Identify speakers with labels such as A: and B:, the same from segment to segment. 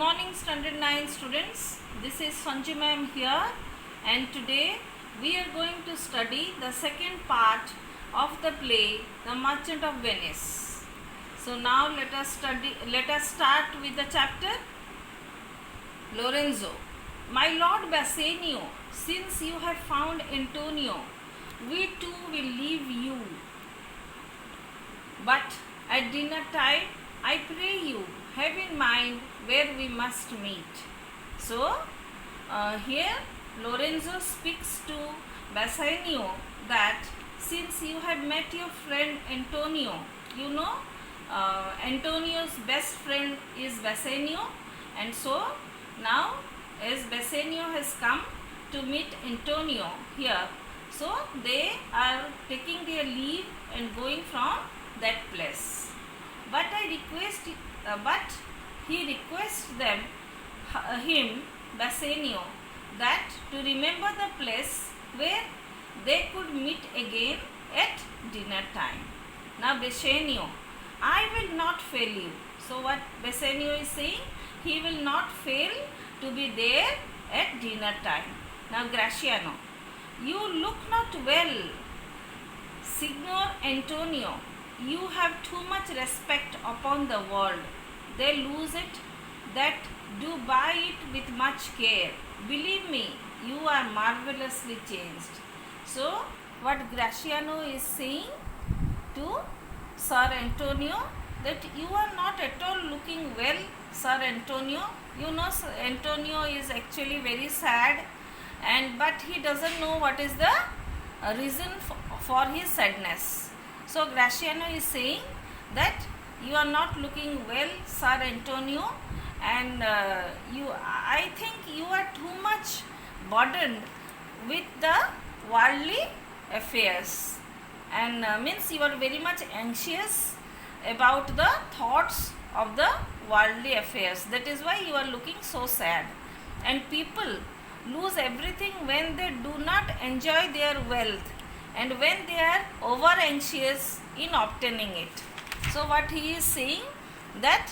A: morning Standard 9 students. This is Sanju ma'am here, and today we are going to study the second part of the play The Merchant of Venice. So now let us start with the chapter. Lorenzo, my Lord Bassanio, since you have found Antonio, we too will leave you. But at dinner time, I pray you, have in mind where we must meet. So, here Lorenzo speaks to Bassanio that since you have met your friend Antonio, you know Antonio's best friend is Bassanio, and so now as Bassanio has come to meet Antonio here, so they are taking their leave and going from that place. But he requests him, Bassanio, that to remember the place where they could meet again at dinner time. Now Bassanio, I will not fail you. So what Bassanio is saying, he will not fail to be there at dinner time. Now Gratiano, you look not well. Signor Antonio, you have too much respect upon the world. They lose it, that do buy it with much care. Believe me, you are marvelously changed. So, what Gratiano is saying to Sir Antonio, that you are not at all looking well, Sir Antonio. You know, Sir Antonio is actually very sad, but he doesn't know what is the reason for his sadness. So Gratiano is saying that you are not looking well, Sir Antonio, and I think you are too much burdened with the worldly affairs, and means you are very much anxious about the thoughts of the worldly affairs. That is why you are looking so sad. And people lose everything when they do not enjoy their wealth, and when they are over anxious in obtaining it. So what he is saying, that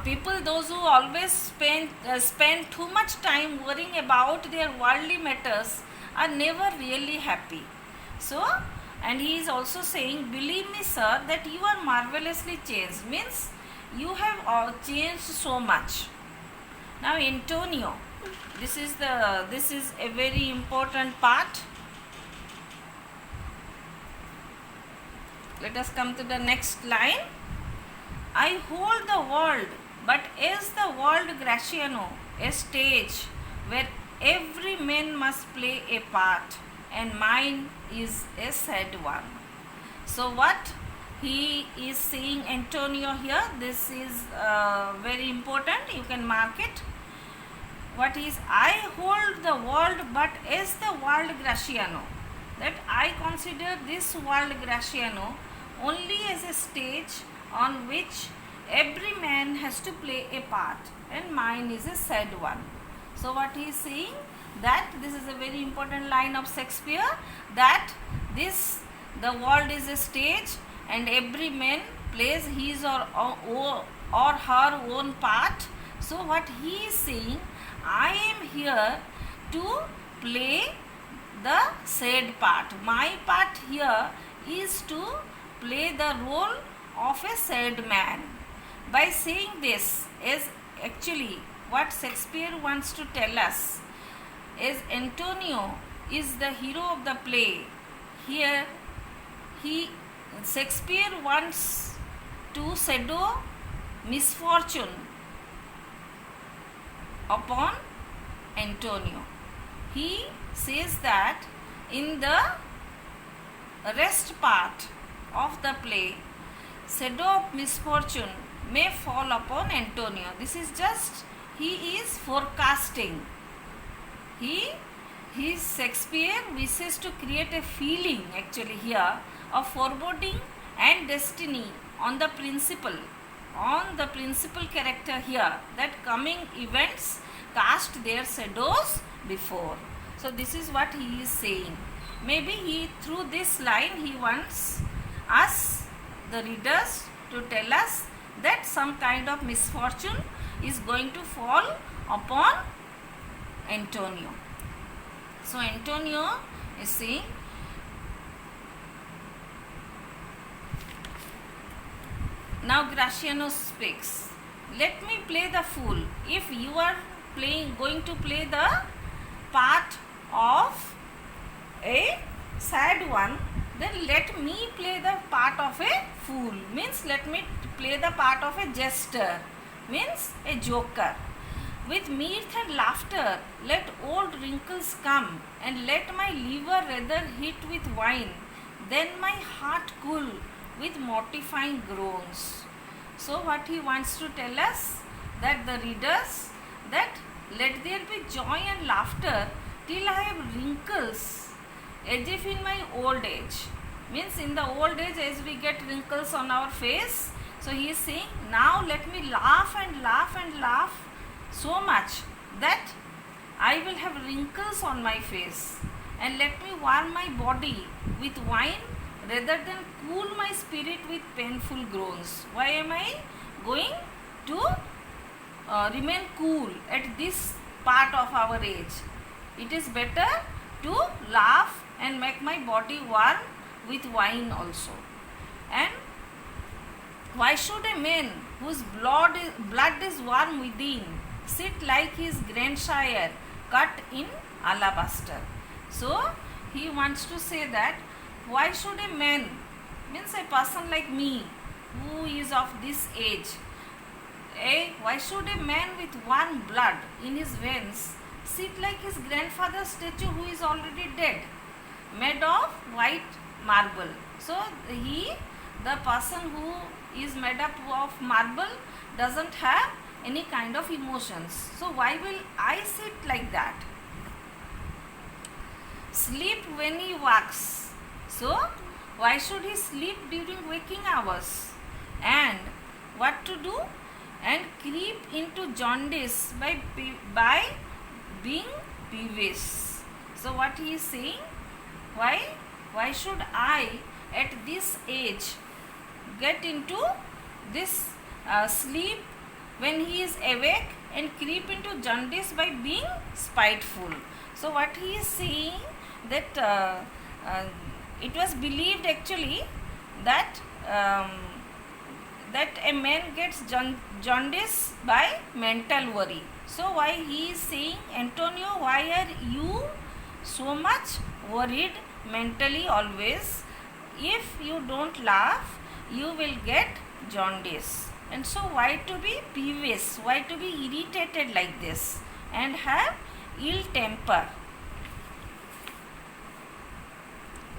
A: people, those who always spend too much time worrying about their worldly matters, are never really happy. So, and he is also saying, believe me sir, that you are marvelously changed, means you have changed so much. Now Antonio, this is a very important part. Let us come to the next line. I hold the world, but is the world, Gratiano, a stage where every man must play a part, and mine is a sad one. So what he is saying, Antonio, here, this is very important, you can mark it. What is, I hold the world, but is the world, Gratiano, that I consider this world, Gratiano, only as a stage on which every man has to play a part, and mine is a sad one. So what he is saying, that this is a very important line of Shakespeare, that the world is a stage and every man plays his or her own part. So what he is saying, I am here to play the sad part. My part here is to play the role of a sad man. By saying this, is actually what Shakespeare wants to tell us, is Antonio is the hero of the play. Here Shakespeare wants to shadow misfortune upon Antonio. He says that in the rest part of the play, shadow of misfortune may fall upon Antonio. This is just, he is forecasting. Shakespeare wishes to create a feeling actually here of foreboding and destiny on the principal character here, that coming events cast their shadows before. So this is what he is saying. Maybe through this line he wants us, the readers, to tell us that some kind of misfortune is going to fall upon Antonio. So Antonio is saying, now Graciano speaks, let me play the fool. If you are going to play the part of a sad one, then let me play the part of a fool. Means let me play the part of a jester. Means a joker. With mirth and laughter, let old wrinkles come, and let my liver rather hit with wine than my heart cool with mortifying groans. So what he wants to tell us, that the readers, that let there be joy and laughter till I have wrinkles, as if in my old age. Means in the old age, as we get wrinkles on our face, so he is saying, now let me laugh and laugh and laugh so much that I will have wrinkles on my face, and let me warm my body with wine rather than cool my spirit with painful groans. Why am I going to remain cool at this part of our age? It is better to laugh and make my body warm with wine also. And why should a man whose blood is warm within sit like his grandsire cut in alabaster? So he wants to say that why should a man, means a person like me who is of this age, why should a man with warm blood in his veins sit like his grandfather's statue who is already dead, made of white marble? So the person who is made up of marble doesn't have any kind of emotions. So why will I sit like that? Sleep when he walks. So why should he sleep during waking hours? And what to do? And creep into jaundice by being peevish. So what he is saying? Why should I at this age get into this sleep when he is awake and creep into jaundice by being spiteful? So what he is saying, that it was believed actually that that a man gets jaundice by mental worry. So why he is saying, Antonio, why are you so much worried mentally always? If you don't laugh, you will get jaundice. And so why to be peevish? Why to be irritated like this and have ill temper?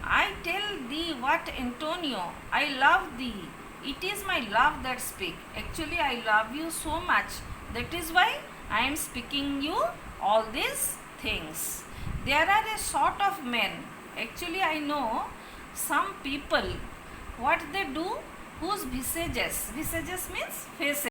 A: I tell thee what, Antonio, I love thee. It is my love that speak. Actually, I love you so much. That is why I am speaking you all these things. There are a sort of men. Actually, I know some people, what they do, whose visages means faces.